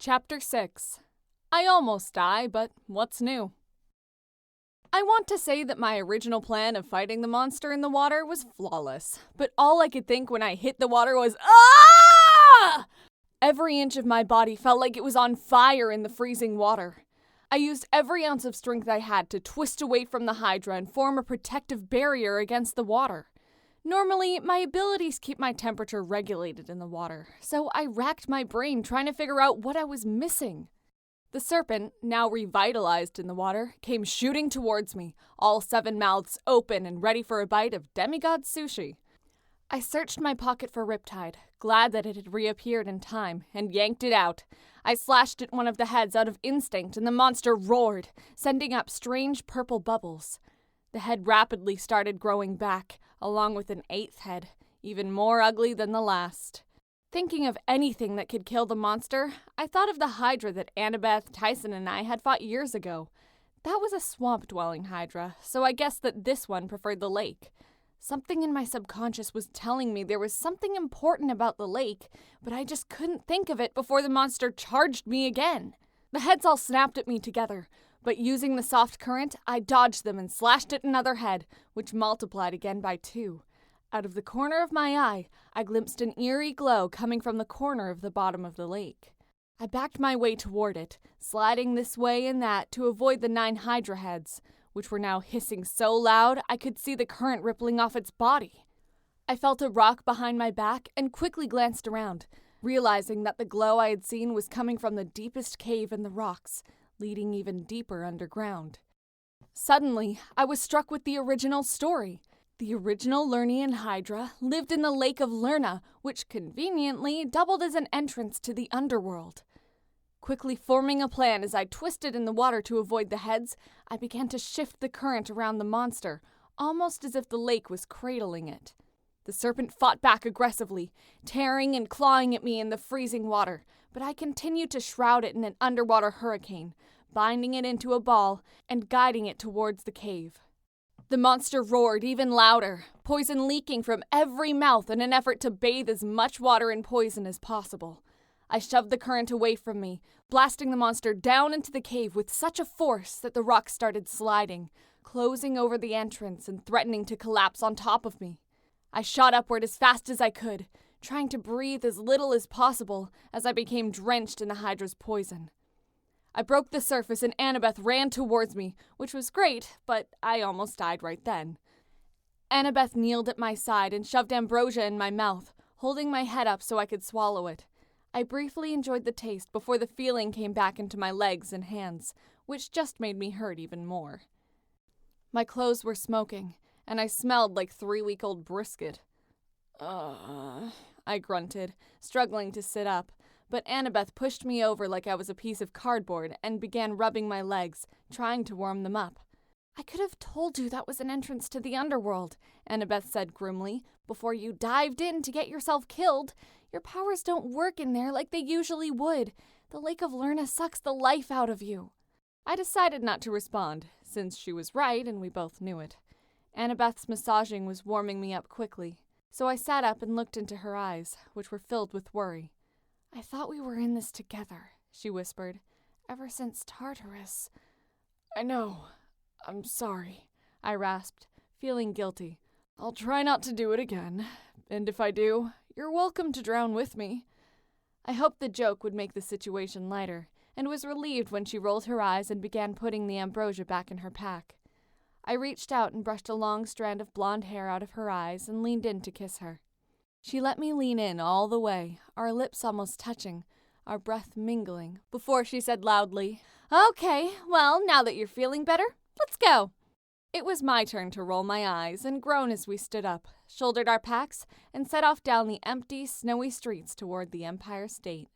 Chapter 6. I almost die, but what's new? I want to say that my original plan of fighting the monster in the water was flawless, but all I could think when I hit the water was, "Ah!" Every inch of my body felt like it was on fire in the freezing water. I used every ounce of strength I had to twist away from the Hydra and form a protective barrier against the water. Normally, my abilities keep my temperature regulated in the water, so I racked my brain trying to figure out what I was missing. The serpent, now revitalized in the water, came shooting towards me, all 7 mouths open and ready for a bite of Demigods sushi. I searched my pocket for Riptide, glad that it had reappeared in time, and yanked it out. I slashed at one of the heads out of instinct, and the monster roared, sending up strange purple bubbles. The head rapidly started growing back, along with an 8th head, even more ugly than the last. Thinking of anything that could kill the monster, I thought of the Hydra that Annabeth, Tyson, and I had fought years ago. That was a swamp-dwelling Hydra, so I guessed that this one preferred the lake. Something in my subconscious was telling me there was something important about the lake, but I just couldn't think of it before the monster charged me again. The heads all snapped at me together, but using the soft current, I dodged them and slashed at another head, which multiplied again by 2. Out of the corner of my eye, I glimpsed an eerie glow coming from the corner of the bottom of the lake. I backed my way toward it, sliding this way and that to avoid the 9 Hydra heads, which were now hissing so loud I could see the current rippling off its body. I felt a rock behind my back and quickly glanced around, realizing that the glow I had seen was coming from the deepest cave in the rocks, leading even deeper underground. Suddenly, I was struck with the original story. The original Lernian Hydra lived in the Lake of Lerna, which conveniently doubled as an entrance to the underworld. Quickly forming a plan as I twisted in the water to avoid the heads, I began to shift the current around the monster, almost as if the lake was cradling it. The serpent fought back aggressively, tearing and clawing at me in the freezing water, but I continued to shroud it in an underwater hurricane, binding it into a ball and guiding it towards the cave. The monster roared even louder, poison leaking from every mouth in an effort to bathe as much water in poison as possible. I shoved the current away from me, blasting the monster down into the cave with such a force that the rocks started sliding, closing over the entrance and threatening to collapse on top of me. I shot upward as fast as I could, trying to breathe as little as possible as I became drenched in the Hydra's poison. I broke the surface and Annabeth ran towards me, which was great, but I almost died right then. Annabeth kneeled at my side and shoved ambrosia in my mouth, holding my head up so I could swallow it. I briefly enjoyed the taste before the feeling came back into my legs and hands, which just made me hurt even more. My clothes were smoking, and I smelled like 3-week-old brisket. I grunted, struggling to sit up, but Annabeth pushed me over like I was a piece of cardboard and began rubbing my legs, trying to warm them up. "I could have told you that was an entrance to the underworld," Annabeth said grimly, "before you dived in to get yourself killed. Your powers don't work in there like they usually would. The Lake of Lerna sucks the life out of you." I decided not to respond, since she was right and we both knew it. Annabeth's massaging was warming me up quickly, so I sat up and looked into her eyes, which were filled with worry. "I thought we were in this together," she whispered, "ever since Tartarus." "I know. I'm sorry," I rasped, feeling guilty. "I'll try not to do it again, and if I do, you're welcome to drown with me." I hoped the joke would make the situation lighter, and was relieved when she rolled her eyes and began putting the ambrosia back in her pack. I reached out and brushed a long strand of blonde hair out of her eyes and leaned in to kiss her. She let me lean in all the way, our lips almost touching, our breath mingling, before she said loudly, "Okay, well, now that you're feeling better, let's go." It was my turn to roll my eyes and groan as we stood up, shouldered our packs, and set off down the empty, snowy streets toward the Empire State.